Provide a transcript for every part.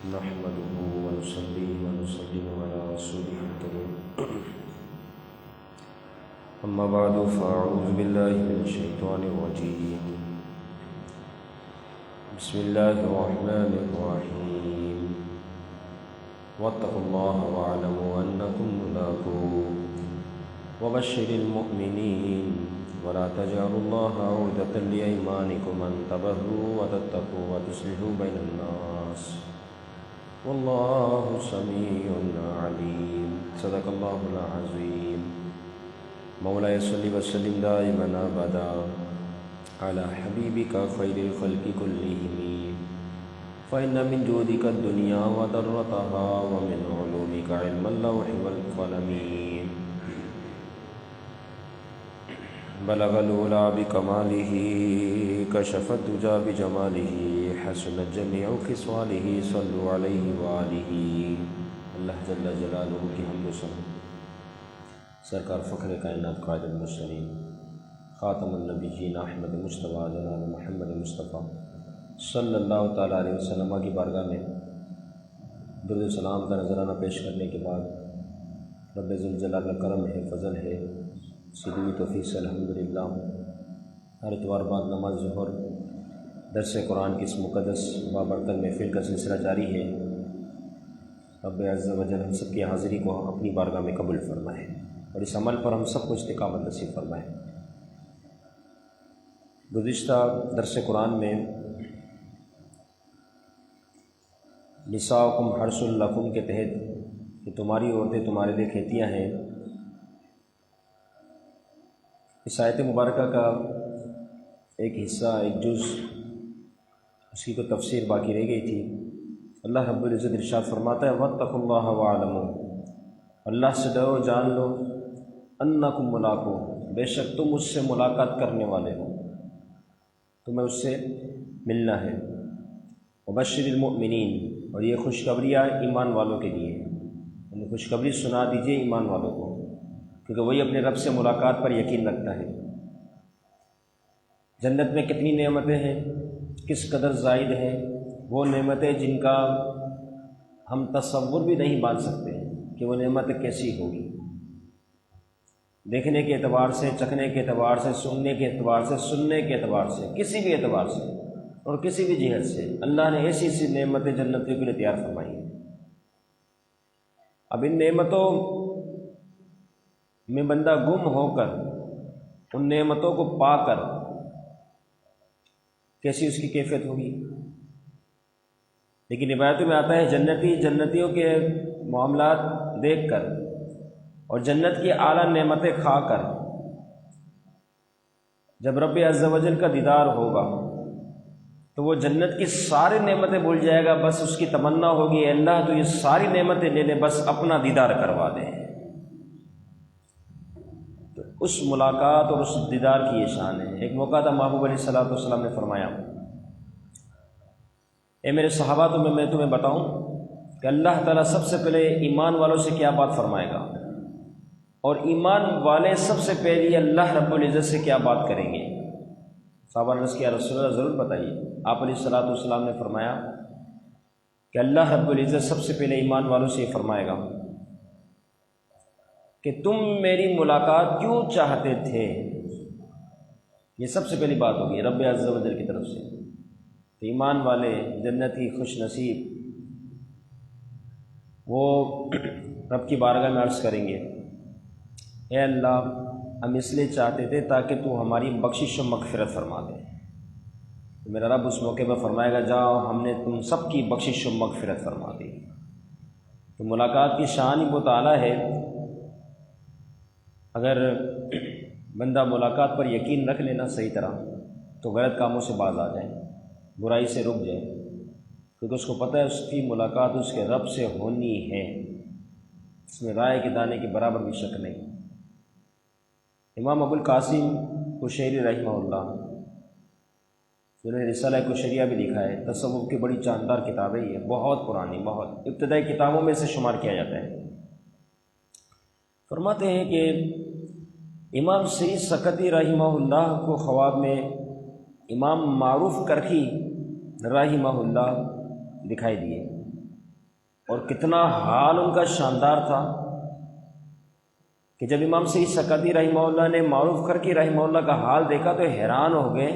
نحمده ونصلي ونسلم على رسوله الكريم أما بعد فأعوذ بالله من الشيطان الرجيم بسم الله الرحمن الرحيم واتقوا الله واعلموا أنكم ملاقوه وبشر المؤمنين ولا تجعلوا الله عرضة لأيمانكم أن تبروا وتتقوا وتصلحوا بين الناس والله سميع عليم صدق الله العظيم مولاي صل وسلم دائما أبدا على حبيبك خير الخلق كلهم فإن من جودك الدنيا وضرتها ومن علومك علم اللوح والقلم بلغ الأولى بكماله كشف الدجى بجماله حسنت جميع خصاله صلوا عليه وآله اللہ جل جلالہ کی حمد و ثنا سرکار فخر کائنات قائد المرسلین خاتم النبیین احمد مصطفیٰ جناب محمد مصطفیٰ صلی اللہ تعالیٰ علیہ وسلم کی بارگاہ میں درود و سلام کا نذرانہ پیش کرنے کے بعد رب ذوالجلال کا کرم ہے، فضل ہے، سیدھی توفیق سے الحمدللہ ہر اتوار بعد نماز ظہر درس قرآن کی اس مقدس بابرکت محفل کا سلسلہ جاری ہے۔ رب عز و جل ہم سب کی حاضری کو اپنی بارگاہ میں قبول فرمائے اور اس عمل پر ہم سب کو استقامت نصیب فرمائے۔ گزشتہ درس قرآن میں نساؤکم حرث لکم کے تحت کہ تمہاری عورتیں تمہارے لیے کھیتیاں ہیں، اس آیت مبارکہ کا ایک حصہ، ایک جز، اس کی کوئی تفسیر باقی رہ گئی تھی۔ اللہ رب العزت ارشاد فرماتا ہے واتقوا اللہ واعلموا، اللہ سے ڈرو، جان لو، انکم ملاقوہ، بے شک تم اس سے ملاقات کرنے والے ہو، تمہیں اس سے ملنا ہے۔ وبشر المؤمنین، اور یہ خوشخبریاں ایمان والوں کے لیے، یعنی خوشخبری سنا دیجیے ایمان والوں کو، کیونکہ وہی اپنے رب سے ملاقات پر یقین رکھتا ہے۔ جنت میں کتنی نعمتیں ہیں، کس قدر زائد ہیں وہ نعمتیں جن کا ہم تصور بھی نہیں باندھ سکتے کہ وہ نعمت کیسی ہوگی، دیکھنے کے اعتبار سے، چکھنے کے اعتبار سے، سننے کے اعتبار سے، سننے کے اعتبار سے، کسی بھی اعتبار سے اور کسی بھی جہت سے اللہ نے ایسی ایسی نعمتیں جنتیوں کے لیے تیار فرمائی ہیں۔ اب ان نعمتوں میں بندہ گم ہو کر ان نعمتوں کو پا کر کیسی اس کی کیفیت ہوگی؟ لیکن روایتوں میں آتا ہے جنتیوں کے معاملات دیکھ کر اور جنت کی اعلیٰ نعمتیں کھا کر جب رب عز و جل کا دیدار ہوگا تو وہ جنت کی ساری نعمتیں بھول جائے گا، بس اس کی تمنا ہوگی اے اللہ تو یہ ساری نعمتیں لے لے، بس اپنا دیدار کروا دے۔ تو اس ملاقات اور اس دیدار کی یہ شان ہے۔ ایک موقع تھا، محبوب علیہ الصلوۃ والسلام نے فرمایا اے میرے صحابہ میں تمہیں بتاؤں کہ اللہ تعالیٰ سب سے پہلے ایمان والوں سے کیا بات فرمائے گا، اور ایمان والے سب سے پہلے اللہ رب العزت سے کیا بات کریں گے۔ صحابہ نے عرض کیا رسول اللہ ضرور بتائیے۔ آپ علیہ الصلوۃ والسلام نے فرمایا کہ اللہ رب العزت سب سے پہلے ایمان والوں سے یہ فرمائے گا کہ تم میری ملاقات کیوں چاہتے تھے، یہ سب سے پہلی بات ہوگی رب عز و جل کی طرف سے۔ تو ایمان والے جنتی خوش نصیب وہ رب کی بارگاہ میں عرض کریں گے اے اللہ ہم اس لیے چاہتے تھے تاکہ تو ہماری بخشش و مغفرت فرما دے۔ تو میرا رب اس موقع پر فرمائے گا جاؤ ہم نے تم سب کی بخشش و مغفرت فرما دی۔ تو ملاقات کی شان ہی بہت اعلیٰ ہے۔ اگر بندہ ملاقات پر یقین رکھ لینا صحیح طرح تو غلط کاموں سے باز آ جائے، برائی سے رک جائے، کیونکہ اس کو پتہ ہے اس کی ملاقات اس کے رب سے ہونی ہے، اس میں رائے کے دانے کے برابر بھی شک نہیں۔ امام ابو القاسم قشیری رحمہ اللہ جنہوں نے رسالہ قشیریہ بھی لکھا ہے، تصوف کی بڑی جاندار کتاب ہے، یہ بہت پرانی، بہت ابتدائی کتابوں میں سے شمار کیا جاتا ہے۔ فرماتے ہیں کہ امام سید سکتی رحمہ اللہ کو خواب میں امام معروف کرخی رحمہ اللہ دکھائی دیے اور کتنا حال ان کا شاندار تھا کہ جب امام سید سکتی رحمہ اللہ نے معروف کرکی رحمہ اللہ کا حال دیکھا تو حیران ہو گئے.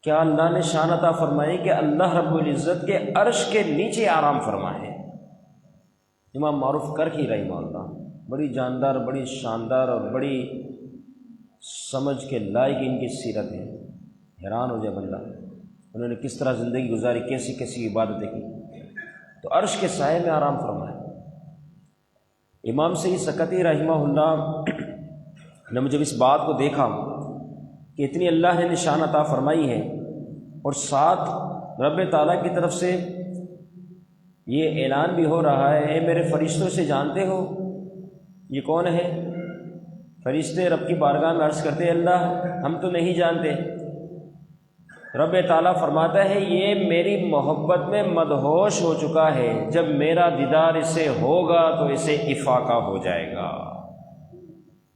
کیا اللہ نے شان عطا فرمائی کہ اللہ رب العزت کے عرش کے نیچے آرام فرما ہے. امام معروف کرکی رحمہ اللہ بڑی جاندار، بڑی شاندار اور بڑی سمجھ کے لائق ان کی سیرت ہے. حیران ہو جائے بندہ، انہوں نے کس طرح زندگی گزاری، کیسی کیسی عبادتیں کی. تو عرش کے سائے میں آرام فرمایا. امام سید سکتی رحمہ اللہ نے جب اس بات کو دیکھا کہ اتنی اللہ نے نشان عطا فرمائی ہے اور ساتھ رب تعالیٰ کی طرف سے یہ اعلان بھی ہو رہا ہے، اے میرے فرشتوں سے جانتے ہو یہ کون ہے؟ فرشتے رب کی بارگاہ میں عرض کرتے اللہ ہم تو نہیں جانتے. رب تعالیٰ فرماتا ہے یہ میری محبت میں مدہوش ہو چکا ہے، جب میرا دیدار اسے ہوگا تو اسے افاقہ ہو جائے گا.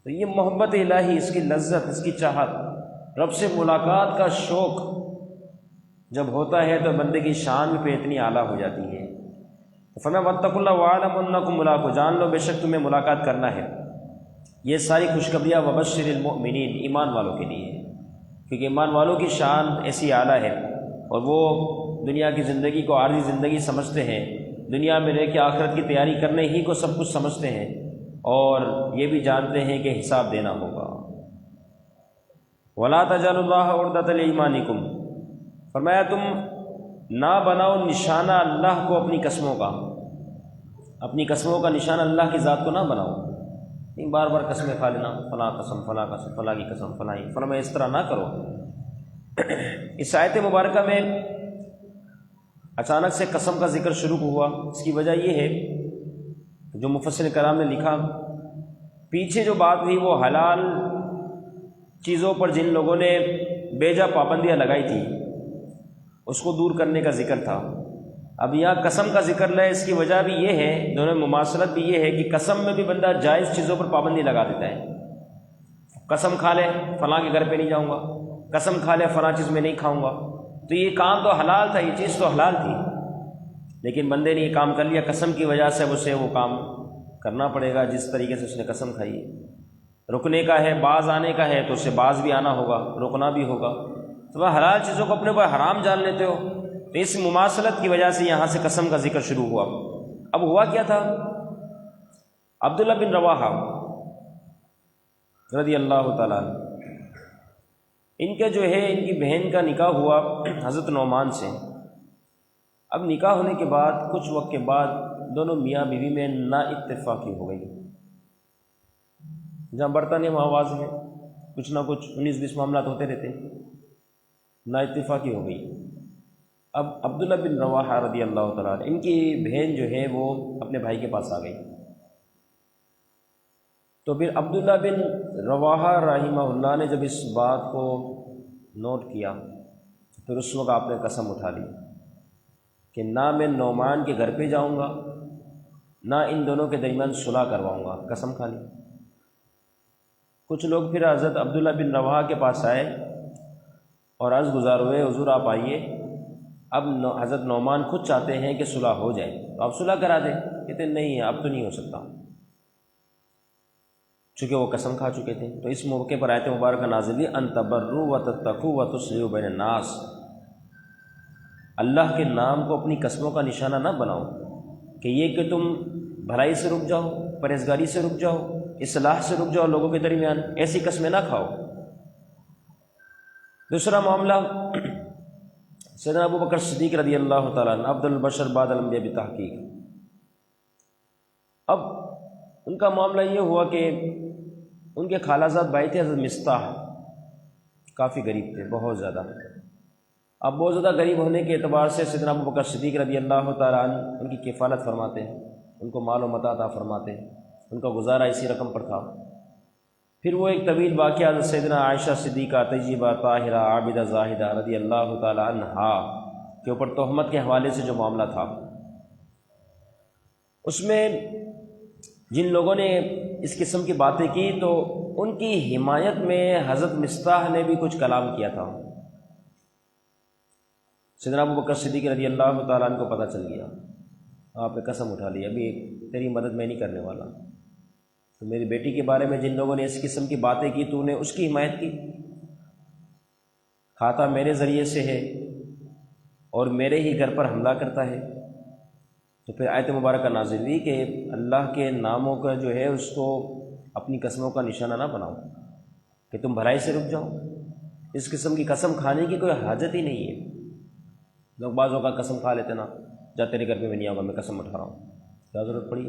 تو یہ محبت الہی، اس کی لذت، اس کی چاہت، رب سے ملاقات کا شوق جب ہوتا ہے تو بندے کی شان پہ اتنی اعلیٰ ہو جاتی ہے. فرمایا واتقوا اللہ واعلموا انکم ملاقوہ، جان لو بے شک تمہیں ملاقات کرنا ہے. یہ ساری خوشخبریاں وبشر المؤمنین، ایمان والوں کے لیے، کیونکہ ایمان والوں کی شان ایسی اعلیٰ ہے اور وہ دنیا کی زندگی کو عارضی زندگی سمجھتے ہیں، دنیا میں رہ کے آخرت کی تیاری کرنے ہی کو سب کچھ سمجھتے ہیں اور یہ بھی جانتے ہیں کہ حساب دینا ہوگا. وَلَا تَجْعَلُوا اللَّهَ عُرْضَةً لِأَيْمَانِكُمْ، فرمایا تم نہ بناؤ نشانہ اللہ کو اپنی قسموں کا، اپنی قسموں کا نشانہ اللہ کی ذات کو نہ بناؤ. بار بار قسمیں کھا لینا، فلاں قسم فلاں قسم فلاں کی قسم فلاں، فرمایا اس طرح نہ کرو. اس آیت مبارکہ میں اچانک سے قسم کا ذکر شروع ہوا. اس کی وجہ یہ ہے جو مفسر کرام نے لکھا، پیچھے جو بات ہوئی وہ حلال چیزوں پر جن لوگوں نے بیجا پابندیاں لگائی تھی اس کو دور کرنے کا ذکر تھا. اب یہاں قسم کا ذکر لے، اس کی وجہ بھی یہ ہے، دونوں مماثلت بھی یہ ہے کہ قسم میں بھی بندہ جائز چیزوں پر پابندی لگا دیتا ہے. قسم کھا لے فلاں کے گھر پہ نہیں جاؤں گا، قسم کھا لے فلاں چیز میں نہیں کھاؤں گا. تو یہ کام تو حلال تھا، یہ چیز تو حلال تھی، لیکن بندے نے یہ کام کر لیا، قسم کی وجہ سے اسے وہ کام کرنا پڑے گا جس طریقے سے اس نے قسم کھائی ہے. رکنے کا ہے، باز آنے کا ہے تو اسے باز بھی آنا ہوگا، رکنا بھی ہوگا. تو وہ حلال چیزوں کو اپنے اوپر حرام جان لیتے ہو. تو اس مماثلت کی وجہ سے یہاں سے قسم کا ذکر شروع ہوا. اب ہوا کیا تھا، عبداللہ بن رواحہ رضی اللہ تعالیٰ عنہ، ان کے جو ہے ان کی بہن کا نکاح ہوا حضرت نعمان سے. اب نکاح ہونے کے بعد کچھ وقت کے بعد دونوں میاں بیوی میں نا اتفاقی ہو گئی. جہاں برطانیہ میں آواز ہے، کچھ نہ کچھ 19-20 معاملات ہوتے رہتے، نا اتفاقی ہو گئی. اب عبداللہ بن رواحہ رضی اللہ تعالیٰ عنہ، ان کی بہن جو ہے وہ اپنے بھائی کے پاس آ گئی. تو پھر عبداللہ بن رواحہ رحمہ اللہ نے جب اس بات کو نوٹ کیا پھر اس وقت آپ نے قسم اٹھا لی کہ نہ میں نعمان کے گھر پہ جاؤں گا، نہ ان دونوں کے درمیان صلح کرواؤں گا. قسم کھا لی. کچھ لوگ پھر حضرت عبداللہ بن رواحہ کے پاس آئے اور عرض گزار ہوئے حضور آپ آئیے، اب حضرت نعمان خود چاہتے ہیں کہ صلح ہو جائے تو آپ صلح کرا دیں. کہتے نہیں اب تو نہیں ہو سکتا، چونکہ وہ قسم کھا چکے تھے. تو اس موقع پر آیت مبارکہ نازل ہوئی ان تبروا وتتقوا وتصلحوا بین الناس، اللہ کے نام کو اپنی قسموں کا نشانہ نہ بناؤ کہ یہ کہ تم بھلائی سے رک جاؤ، پرہیزگاری سے رک جاؤ، اصلاح سے رک جاؤ لوگوں کے درمیان، ایسی قسمیں نہ کھاؤ. دوسرا معاملہ سیدنا ابو بکر صدیق رضی اللہ تعالیٰ عنہ، افضل البشر بعد الانبیاء بتحقیق. اب ان کا معاملہ یہ ہوا کہ ان کے خالہ زاد بھائی تھے حضرت مصطح، کافی غریب تھے بہت زیادہ. اب بہت زیادہ غریب ہونے کے اعتبار سے سیدنا ابو بکر صدیق رضی اللہ تعالیٰ عنہ ان کی کفالت فرماتے ہیں، ان کو مال و متاع عطا فرماتے ہیں، ان کا گزارا اسی رقم پر تھا. پھر وہ ایک طویل واقعہ حضرت سیدنا عائشہ صدیقہ طیبہ طاہرہ عابدہ زاہدہ رضی اللہ تعالیٰ عنہا کے اوپر تہمت کے حوالے سے جو معاملہ تھا، اس میں جن لوگوں نے اس قسم کی باتیں کی تو ان کی حمایت میں حضرت مصطح نے بھی کچھ کلام کیا تھا. سیدنا ابو بکر صدیق رضی اللہ تعالیٰ عنہ کو پتہ چل گیا. آپ نے قسم اٹھا لی ابھی تیری مدد میں نہیں کرنے والا، تو میری بیٹی کے بارے میں جن لوگوں نے اس قسم کی باتیں کی تو نے اس کی حمایت کی، کھاتا میرے ذریعے سے ہے اور میرے ہی گھر پر حملہ کرتا ہے۔ تو پھر آیت مبارکہ نازل ہوئی کہ اللہ کے ناموں کا جو ہے اس کو اپنی قسموں کا نشانہ نہ بناؤ کہ تم بھلائی سے رک جاؤ، اس قسم کی قسم کھانے کی کوئی حاجت ہی نہیں ہے۔ لوگ بعضوں کا قسم کھا لیتے نا، جا تیرے گھر پہ میں نہیں آؤں گا، میں قسم اٹھا رہا ہوں، کیا ضرورت پڑی؟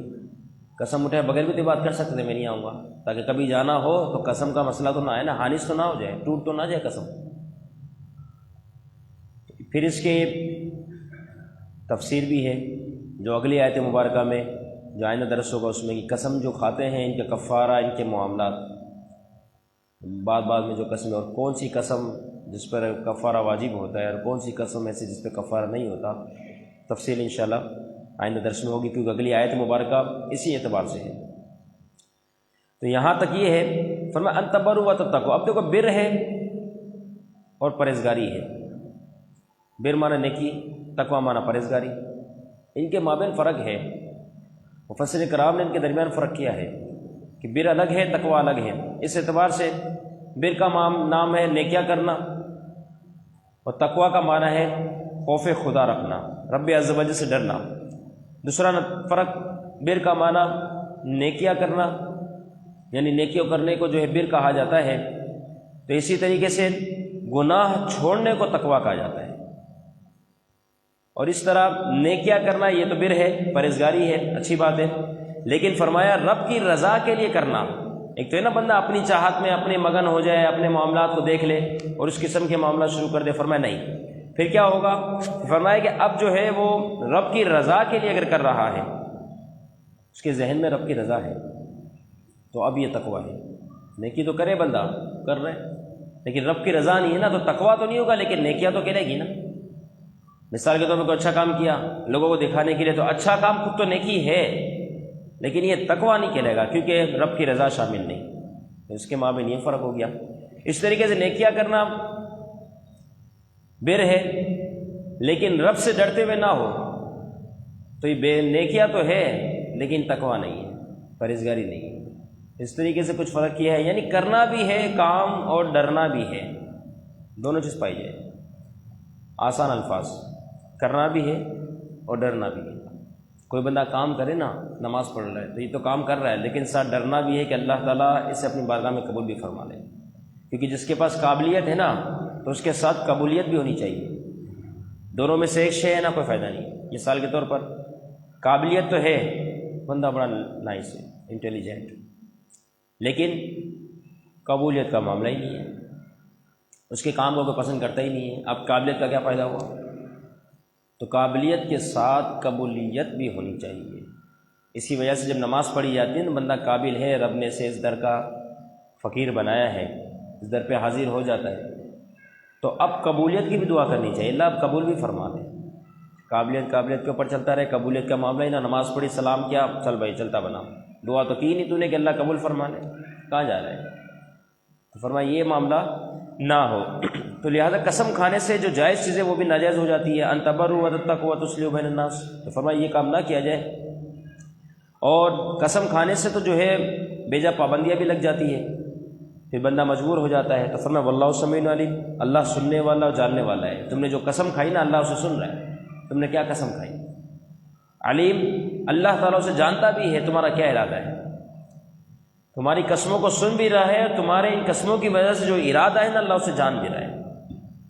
قسم اٹھائے بغیر بھی تو بات کر سکتے تھے میں نہیں آؤں گا، تاکہ کبھی جانا ہو تو قسم کا مسئلہ تو نہ آئے نا، حانث تو نہ ہو جائے، ٹوٹ تو نہ جائے قسم۔ پھر اس کے تفسیر بھی ہے جو اگلی آیت مبارکہ میں جو آئندہ درس ہوگا اس میں، کہ قسم جو کھاتے ہیں ان کے کفارہ، ان کے معاملات، بعد میں جو قسم ہے اور کون سی قسم جس پر کفارہ واجب ہوتا ہے اور کون سی قسم ایسی جس پہ کفارہ نہیں ہوتا، تفصیل انشاءاللہ آئندہ درس میں ہوگی، کیونکہ اگلی آیت مبارکہ اسی اعتبار سے ہے۔ تو یہاں تک یہ ہے، فرمایا ان تبروا وتتقوا۔ اب دیکھو بر ہے اور پرہیزگاری ہے، بر معنی نیکی، تقویٰ معنی پرہیزگاری، ان کے مابین فرق ہے۔ مفسرین کرام نے ان کے درمیان فرق کیا ہے کہ بر الگ ہے، تقویٰ الگ ہے۔ اس اعتبار سے بر کا نام ہے نیکیاں کرنا اور تقویٰ کا معنی ہے خوف خدا رکھنا، رب عز و جل سے ڈرنا۔ دوسرا فرق، بر کا معنی نیکیاں کرنا، یعنی نیکیوں کرنے کو جو ہے بر کہا جاتا ہے، تو اسی طریقے سے گناہ چھوڑنے کو تقویٰ کہا جاتا ہے۔ اور اس طرح نیکیاں کرنا یہ تو بر ہے، پرہیزگاری ہے، اچھی بات ہے، لیکن فرمایا رب کی رضا کے لیے کرنا۔ ایک تو ہے نا بندہ اپنی چاہت میں اپنے مگن ہو جائے، اپنے معاملات کو دیکھ لے اور اس قسم کے معاملات شروع کر دے، فرمایا نہیں، پھر کیا ہوگا؟ فرمایا کہ اب جو ہے وہ رب کی رضا کے لیے اگر کر رہا ہے، اس کے ذہن میں رب کی رضا ہے، تو اب یہ تقویٰ ہے۔ نیکی تو کرے بندہ، کر رہے، لیکن رب کی رضا نہیں ہے نا، تو تقویٰ تو نہیں ہوگا لیکن نیکیاں تو کرے گی نا۔ مثال کے طور پر کوئی اچھا کام کیا لوگوں کو دکھانے کے لیے، تو اچھا کام خود تو نیکی ہے، لیکن یہ تقویٰ نہیں کہلے گا کیونکہ رب کی رضا شامل نہیں، تو اس کے مابین یہ فرق ہو گیا۔ اس طریقے سے نیکیاں کرنا بر ہے لیکن رب سے ڈرتے ہوئے نہ ہو تو یہ بے نیکیاں تو ہے لیکن تقویٰ نہیں ہے، پرہیزگاری نہیں ہے۔ اس طریقے سے کچھ فرق کیا ہے، یعنی کرنا بھی ہے کام اور ڈرنا بھی ہے، دونوں چیز پائی جائے۔ آسان الفاظ، کرنا بھی ہے اور ڈرنا بھی ہے۔ کوئی بندہ کام کرے نا، نماز پڑھ رہا ہے تو یہ تو کام کر رہا ہے، لیکن ساتھ ڈرنا بھی ہے کہ اللہ تعالیٰ اسے اپنی بارگاہ میں قبول بھی فرما لے، کیونکہ جس کے پاس قابلیت ہے نا تو اس کے ساتھ قبولیت بھی ہونی چاہیے۔ دونوں میں سے ایک شے ہے نا، کوئی فائدہ نہیں۔ مثال کے طور پر قابلیت تو ہے، بندہ بڑا نائس ہے، انٹیلیجنٹ، لیکن قبولیت کا معاملہ ہی نہیں ہے، اس کے کام کو کوئی پسند کرتا ہی نہیں ہے۔ اب قابلیت کا کیا فائدہ ہوا؟ تو قابلیت کے ساتھ قبولیت بھی ہونی چاہیے۔ اسی وجہ سے جب نماز پڑھی جاتی ہے نا، بندہ قابل ہے، رب نے اسے اس در کا فقیر بنایا ہے، اس در پہ حاضر ہو جاتا ہے، تو اب قبولیت کی بھی دعا کرنی چاہیے، اللہ اب قبول بھی فرما دے۔ قابلیت کے اوپر چلتا رہے، قبولیت کا معاملہ ہی نہ، نماز پڑھی سلام کیا، چل بھائی چلتا بنا، دعا تو کی نہیں تو نے کہ اللہ قبول فرما لے، کہاں جا رہا ہے؟ تو فرمایا یہ معاملہ نہ ہو۔ تو لہذا قسم کھانے سے جو جائز چیزیں وہ بھی ناجائز ہو جاتی ہے۔ ان تبروا وتتقوا وتصلحوا بین الناس، تو فرمایا یہ کام نہ کیا جائے۔ اور قسم کھانے سے تو جو ہے بے جا پابندیاں بھی لگ جاتی ہے، پھر بندہ مجبور ہو جاتا ہے۔ تو فرمایا واللہ سمیع علیم، اللہ سننے والا اور جاننے والا ہے۔ تم نے جو قسم کھائی نا، اللہ اسے سن رہا ہے، تم نے کیا قسم کھائی۔ علیم، اللہ تعالیٰ اسے جانتا بھی ہے تمہارا کیا ارادہ ہے، تمہاری قسموں کو سن بھی رہا ہے، اور تمہارے ان قسموں کی وجہ سے جو ارادہ ہے نا، اللہ اسے جان بھی رہا ہے۔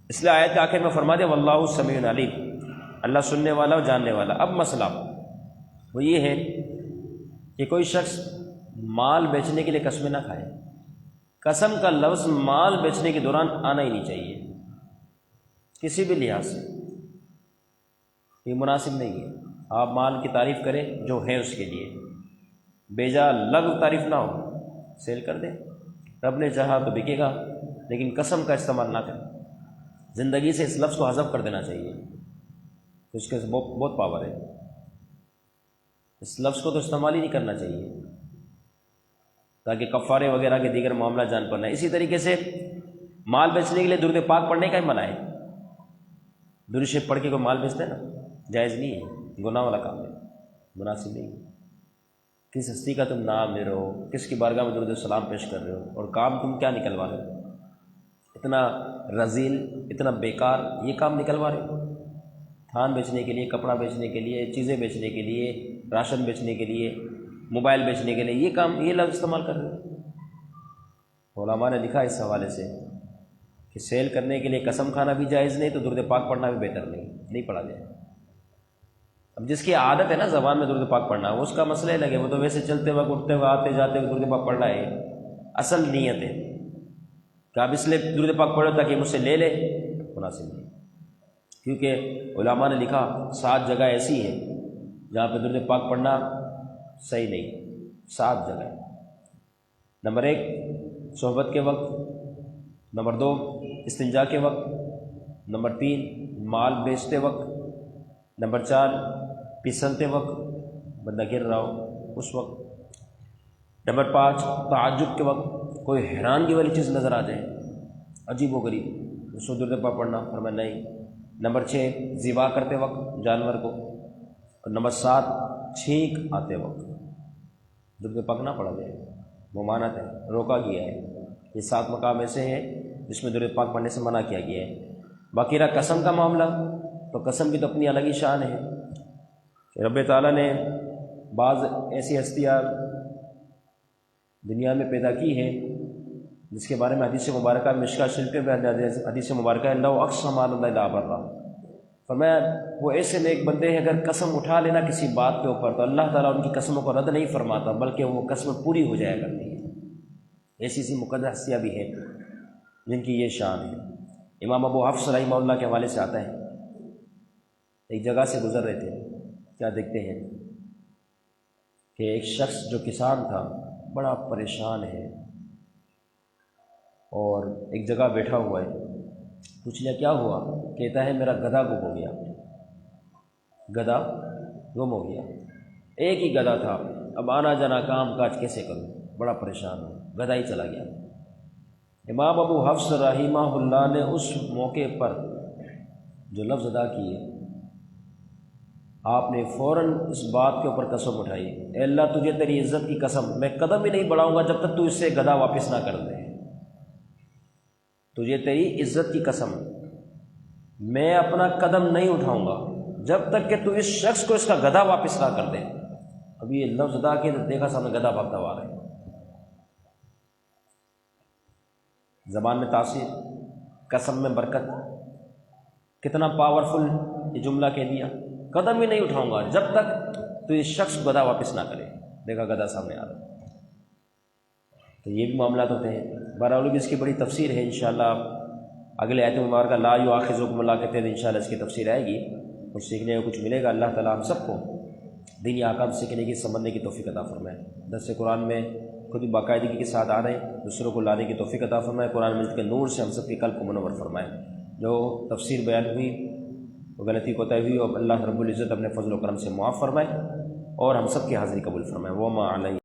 اس لیے آیت کے آخر میں فرما دیا واللہ سمیع علیم، اللہ سننے والا اور جاننے والا۔ اب مسئلہ وہ یہ ہے کہ کوئی شخص مال بیچنے کے لیے قسمیں نہ کھائے۔ قسم کا لفظ مال بیچنے کے دوران آنا ہی نہیں چاہیے کسی بھی لحاظ سے، یہ مناسب نہیں ہے۔ آپ مال کی تعریف کریں جو ہے اس کے لیے، بیجا لغو تعریف نہ ہو، سیل کر دیں، رب نے چاہا تو بکے گا، لیکن قسم کا استعمال نہ کریں۔ زندگی سے اس لفظ کو حذف کر دینا چاہیے، اس کے بہت پاور ہے، اس لفظ کو تو استعمال ہی نہیں کرنا چاہیے تاکہ کفارے وغیرہ کے دیگر معاملہ جان پڑنا ہے۔ اسی طریقے سے مال بیچنے کے لیے درود پاک پڑھنے کا ہی منع ہے۔ درود شریف پڑھ کے کوئی مال بیچتا ہے نا، جائز نہیں ہے، گناہ والا کام ہے۔ مناسب نہیں ہے۔ کس ہستی کا تم نام لے رہے ہو، کس کی بارگاہ میں درود و سلام پیش کر رہے ہو، اور کام تم کیا نکلوا رہے ہو؟ اتنا رذیل، اتنا بیکار یہ کام نکلوا رہے ہو؟ تھان بیچنے کے لیے، کپڑا بیچنے کے لیے، چیزیں بیچنے کے لیے، راشن بیچنے کے لیے، موبائل بیچنے کے لیے یہ کام، یہ لفظ استعمال کر رہے ہو۔ علماء نے لکھا اس حوالے سے کہ سیل کرنے کے لیے قسم کھانا بھی جائز نہیں، تو درود پاک پڑھنا بھی بہتر نہیں پڑھا جائے۔ اب جس کی عادت ہے نا زبان میں درود پاک پڑھنا، وہ اس کا مسئلہ الگ ہے، وہ تو ویسے چلتے وقت، اٹھتے ہوئے، آتے جاتے ہوئے درود پاک پڑھ رہا ہے۔ اصل نیت ہے کہ آپ اس لیے درود پاک پڑھو تاکہ مجھ سے لے لے، مناسب نہیں، کیونکہ علماء نے لکھا 7 جگہ ایسی ہیں جہاں پہ درود پاک پڑھنا صحیح نہیں، 7 جگہ۔ نمبر 1 صحبت کے وقت، نمبر 2 استنجا کے وقت، نمبر 3 مال بیچتے وقت، نمبر 4 پسلتے وقت، بندہ گر رہا ہو اس وقت، نمبر 5 تعجب کے وقت، کوئی حیرانگی والی چیز نظر آ جائے، عجیب و غریب، اس کو درود پاک پڑھنا، فرمایا نہیں۔ نمبر 6 ذبح کرتے وقت جانور کو، اور نمبر 7 چھینک آتے وقت درود پاک نہ پڑھا جائے، ممانعت ہے، روکا گیا ہے۔ یہ 7 مقام ایسے ہیں جس میں درود پاک پڑھنے سے منع کیا گیا ہے۔ باقی رہا قسم کا معاملہ، تو قسم کی تو اپنی الگ ہی شان ہے کہ رب تعالیٰ نے بعض ایسی ہستیاں دنیا میں پیدا کی ہیں جس کے بارے میں حدیث مبارکہ مشکوٰۃ شریف میں حدیث مبارکہ ہے، لو اقسم علی اللہ لابرہ، فرمایا وہ ایسے نیک بندے ہیں اگر قسم اٹھا لینا کسی بات کے اوپر تو اللہ تعالیٰ ان کی قسموں کو رد نہیں فرماتا، بلکہ وہ قسم پوری ہو جایا کرتی ہے۔ ایسی سی مقدس ہستیاں بھی ہیں جن کی یہ شان ہے۔ امام ابو حفص رحمہ اللہ کے حوالے سے آتا ہے، ایک جگہ سے گزر رہے تھے، کیا دیکھتے ہیں کہ ایک شخص جو کسان تھا بڑا پریشان ہے اور ایک جگہ بیٹھا ہوا ہے۔ پوچھ لیا کیا ہوا؟ کہتا ہے میرا گدھا گم ہو گیا، گدھا گم ہو گیا، ایک ہی گدھا تھا، اب آنا جانا کام کاج کیسے کروں، بڑا پریشان ہوں، گدھا ہی چلا گیا۔ امام ابو حفص رحمہ اللہ نے اس موقع پر جو لفظ ادا کیے، آپ نے فوراً اس بات کے اوپر قسم اٹھائی، اے اللہ تجھے تیری عزت کی قسم، میں قدم ہی نہیں بڑھاؤں گا جب تک تو اس سے گدھا واپس نہ کر دے، تجھے تیری عزت کی قسم، میں اپنا قدم نہیں اٹھاؤں گا جب تک کہ تو اس شخص کو اس کا گدھا واپس نہ کر دے۔ اب یہ لفظ ادا کے دیکھا سامنے گدھا بھاگتا ہوا آ رہا ہے۔ زبان میں تاثیر، قسم میں برکت، کتنا پاورفل یہ جملہ کہہ دیا، قدم ہی نہیں اٹھاؤں گا جب تک تو اس شخص کو گدھا واپس نہ کرے، دیکھا گدھا سامنے آ رہا ہے۔ تو یہ بھی معاملات ہوتے ہیں۔ بہرحال اس کی بڑی تفسیر ہے، انشاءاللہ اگلے آیت مبارکہ لا یؤاخذکم اللہ کہتے ہیں، انشاءاللہ اس کی تفسیر آئے گی، کچھ سیکھنے کو کچھ ملے گا۔ اللہ تعالیٰ ہم سب کو دینی احکام سیکھنے کی، سمجھنے کی توفیق عطا فرمائے۔ درس قرآن میں خود باقاعدگی کے ساتھ آ رہے ہیں، دوسروں کو لانے کی توفیق عطا فرمائے۔ قرآن مجید کے نور سے ہم سب کے قلب کو منور فرمائے۔ جو تفسیر بیان ہوئی وہ غلطی کوتاہی ہوئی، اور اللہ رب العزت اپنے فضل و کرم سے معاف فرمائے اور ہم سب کی حاضری قبول فرمائے۔ وما علیہ